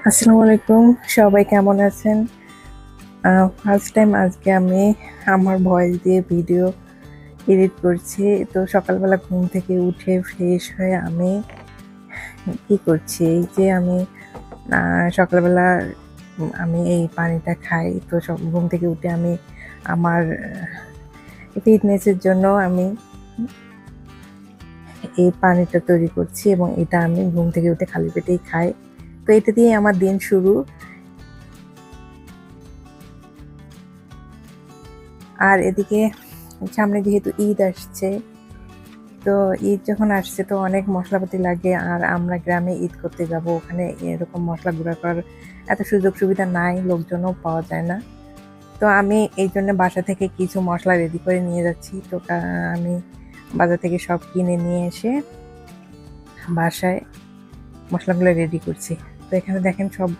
আসসালামু আলাইকুম, সবাই কেমন আছেন? ফার্স্ট টাইম আজকে আমি আমার ভয়েস দিয়ে ভিডিও এডিট করছি। তো সকালবেলা ঘুম থেকে উঠে ফ্রেশ হয়ে আমি কি করছি, এই যে আমি সকালবেলা আমি এই পানিটা খাই। তো ঘুম থেকে উঠে আমি আমার ফিটনেসের জন্য আমি এই পানিটা তৈরি করছি এবং এটা আমি ঘুম থেকে উঠে খালি পেটেই খাই। তো এটা দিয়ে আমার দিন শুরু। আর এদিকে সামনে যেহেতু ঈদ আসছে, তো ঈদ যখন আসছে তো অনেক মশলাপাতি লাগে। আর আমরা গ্রামে ঈদ করতে যাব, ওখানে এরকম মশলা গুঁড়া করার এত সুযোগ সুবিধা নাই, লোকজনও পাওয়া যায় না। তো আমি এই জন্য বাসা থেকে কিছু মশলা রেডি করে নিয়ে যাচ্ছি। তো আমি বাজার থেকে সব কিনে নিয়ে এসে বাসায় মশলাগুলো রেডি করছি। তো এখানে দেখেন সব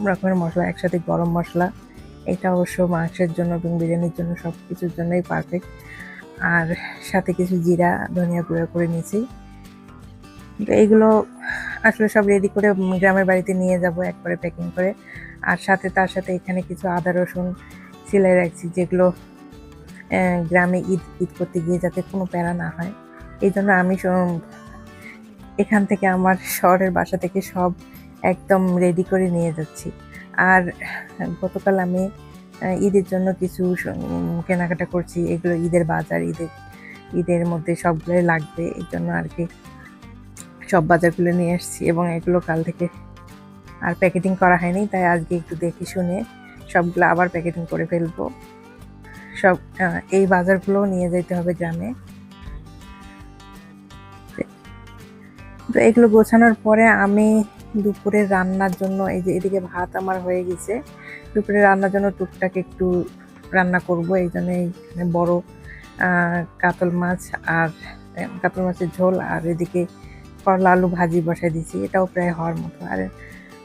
রকমের মশলা একসাথে, গরম মশলা, এটা অবশ্য মাংসের জন্য এবং বিরিয়ানির জন্য সব কিছুর জন্যই পারফেক্ট। আর সাথে কিছু জিরা ধনিয়া গুঁড়া করে নিয়েছি। তো এইগুলো আসলে সব রেডি করে গ্রামের বাড়িতে নিয়ে যাব একবারে প্যাকিং করে। আর তার সাথে এখানে কিছু আদা রসুন সিলাই রাখছি, যেগুলো গ্রামে ঈদ ঈদ করতে গিয়ে যাতে কোনো প্যারা না হয়, এই জন্য আমি এখান থেকে আমার শহরের বাসা থেকে সব একদম রেডি করে নিয়ে যাচ্ছি। আর গতকাল আমি ঈদের জন্য কিছু কেনাকাটা করছি। এগুলো ঈদের বাজার, ঈদের মধ্যে সবগুলোই লাগবে, এই জন্য আর কি সব বাজারগুলো নিয়ে আসছি। এবং এগুলো কাল থেকে আর প্যাকেটিং করা হয়নি, তাই আজকে একটু দেখে শুনে সবগুলো আবার প্যাকেটিং করে ফেলবো। সব এই বাজারগুলো নিয়ে যেতে হবে গ্রামে। তো এগুলো গোছানোর পরে আমি দুপুরের রান্নার জন্য, এই যে এদিকে ভাত আমার হয়ে গেছে, দুপুরে রান্নার জন্য টুকটাক একটু রান্না করব। এই জন্য এইখানে বড় কাতল মাছ আর কাতল মাছের ঝোল, আর এদিকে করলা আলু ভাজি বসাই দিয়েছি, এটাও প্রায় হওয়ার মতো। আর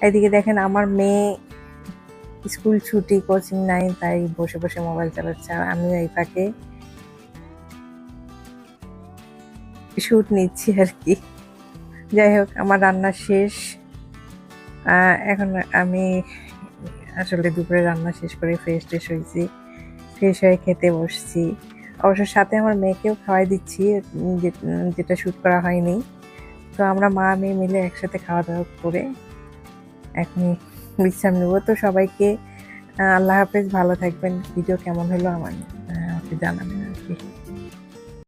এদিকে দেখেন আমার মেয়ে স্কুল ছুটি, কোচিং নাই, তাই বসে বসে মোবাইল চালাচ্ছে, আর আমিও এই ফাঁকে শুট নিচ্ছি আর কি। যাই হোক, আমার রান্না শেষ। এখন আমি আসলে দুপুরে রান্না শেষ করে ফ্রেশ হয়েছি, ফ্রেশ হয়ে খেতে বসছি। অবশ্য সাথে আমার মেয়েকেও খাওয়াই দিচ্ছি, যেটা শ্যুট করা হয়নি। তো আমরা মা মেয়ে মিলে একসাথে খাওয়া দাওয়া করে এখন বিশ্রাম নেব। তো সবাইকে আল্লাহ হাফেজ, ভালো থাকবেন। ভিডিও কেমন হলো আমাকে জানাবেন।